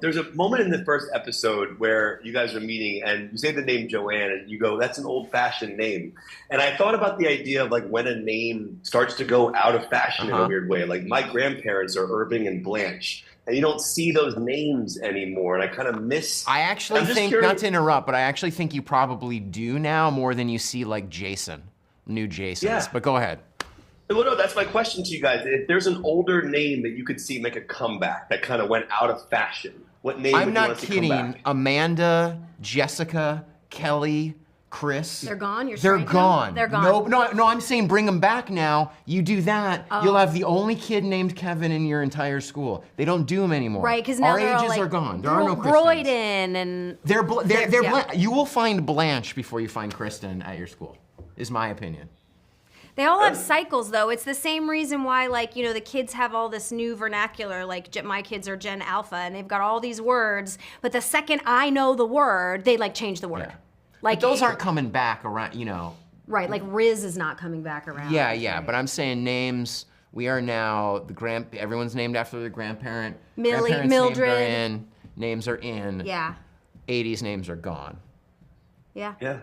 there's a moment in the first episode where you guys are meeting and you say the name Joanne and you go, that's an old-fashioned name. And I thought about the idea of like when a name starts to go out of fashion in a weird way. Like my grandparents are Irving and Blanche, and you don't see those names anymore. And I kind of miss. I actually think, not to interrupt, but I actually think you probably do now more than you see like Jason, new Jasons. Yeah. But go ahead. Well, no, that's my question to you guys. If there's an older name that you could see make a comeback that kind of went out of fashion, what name would you want to see come back? I'm not kidding. Amanda, Jessica, Kelly, Chris. They're gone? They're gone. They're gone. No, I'm saying bring them back now. You do that, you'll have the only kid named Kevin in your entire school. They don't do them anymore. Right, because now our they're ages all like are gone. There are no Kristens. Broyden and... They're you will find Blanche before you find Kristen at your school, is my opinion. They all have cycles, though. It's the same reason why, like, you know, the kids have all this new vernacular, like my kids are Gen Alpha, and they've got all these words, but the second I know the word, they, like, change the word. Yeah. Like but those aren't coming back around, you know. Right, like Riz is not coming back around. Yeah, but I'm saying names, we are now, everyone's named after their grandparent. Millie, Grandparents' Mildred. Names are in. Yeah. 80s names are gone. Yeah. Yeah.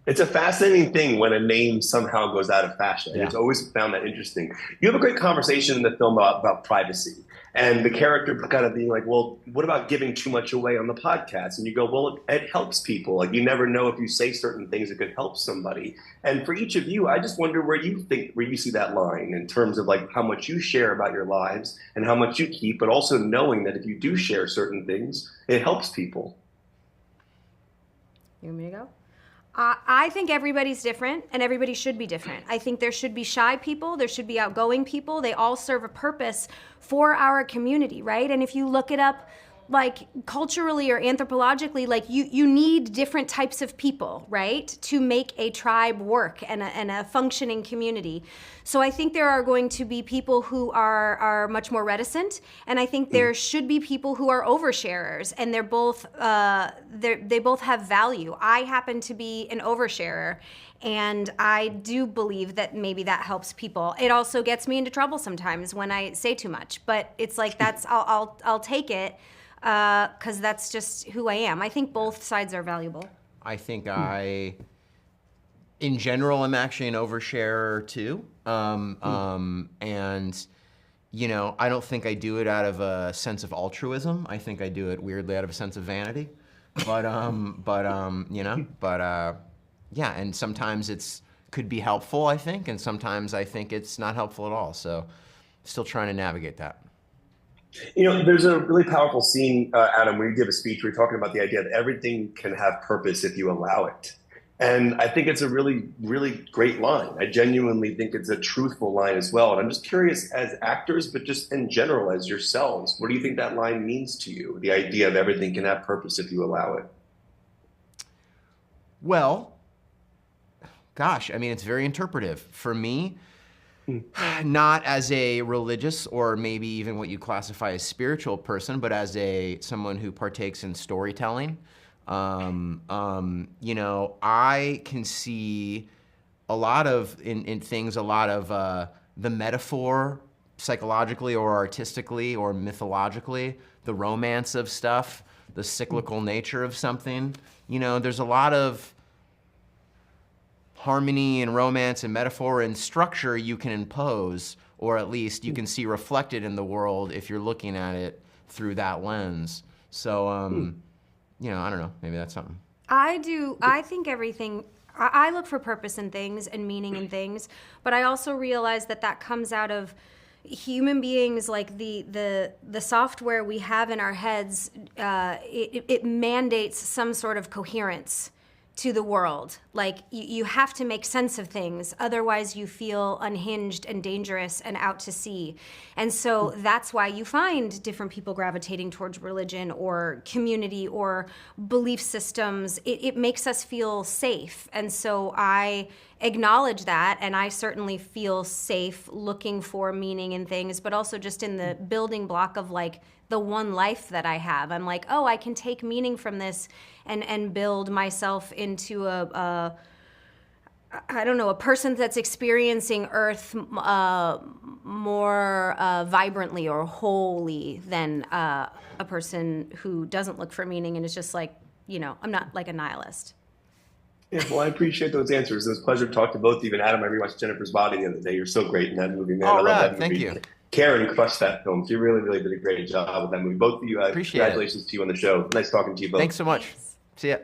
It's a fascinating thing when a name somehow goes out of fashion. Yeah. It's always found that interesting. You have a great conversation in the film about privacy and the character kind of being like, well, what about giving too much away on the podcast? And you go, well, it helps people. Like you never know if you say certain things, it could help somebody. And for each of you, I just wonder where you see that line in terms of like how much you share about your lives and how much you keep, but also knowing that if you do share certain things, it helps people. You want me to go? I think everybody's different, and everybody should be different. I think there should be shy people, there should be outgoing people. They all serve a purpose for our community, right? And if you look it up, like culturally or anthropologically, like you need different types of people, right, to make a tribe work and a functioning community. So I think there are going to be people who are much more reticent, and I think there should be people who are oversharers, and they're both they both have value. I happen to be an oversharer, and I do believe that maybe that helps people. It also gets me into trouble sometimes when I say too much, but it's like that's I'll take it. Because that's just who I am. I think both sides are valuable. I think in general, I'm actually an oversharer too. And, you know, I don't think I do it out of a sense of altruism. I think I do it weirdly out of a sense of vanity. But yeah, and sometimes could be helpful, I think, and sometimes I think it's not helpful at all. So still trying to navigate that. You know, there's a really powerful scene, Adam, where you give a speech where you're talking about the idea that everything can have purpose if you allow it. And I think it's a really, really great line. I genuinely think it's a truthful line as well. And I'm just curious, as actors, but just in general, as yourselves, what do you think that line means to you? The idea of everything can have purpose if you allow it. Well, gosh, I mean, it's very interpretive. For me, not as a religious or maybe even what you classify as spiritual person, but as someone who partakes in storytelling. You know, I can see a lot of in things, a lot of the metaphor psychologically or artistically or mythologically, the romance of stuff, the cyclical nature of something. You know, there's a lot of harmony and romance and metaphor and structure you can impose, or at least you can see reflected in the world if you're looking at it through that lens. So, you know, I don't know, maybe that's something. I think everything, I look for purpose in things and meaning in things, but I also realize that comes out of human beings, like the software we have in our heads, it mandates some sort of coherence to the world. Like you have to make sense of things, otherwise you feel unhinged and dangerous and out to sea. And so that's why you find different people gravitating towards religion or community or belief systems. It makes us feel safe. And so I acknowledge that, and I certainly feel safe looking for meaning in things, but also just in the building block of like the one life that I have. I'm like, oh, I can take meaning from this and build myself into I don't know, a person that's experiencing Earth more vibrantly or wholly than a person who doesn't look for meaning and is just like, I'm not like a nihilist. Yeah, well, I appreciate those answers. It was a pleasure to talk to both of you. And Adam, I rewatched Jennifer's Body the other day. You're so great in that movie, man. All I love right, that movie. thank you. Karen crushed that film. She really, really did a great job with that movie. Both of you, Appreciate it. congratulations to you on the show. Nice talking to you both. Thanks so much. Thanks. See ya.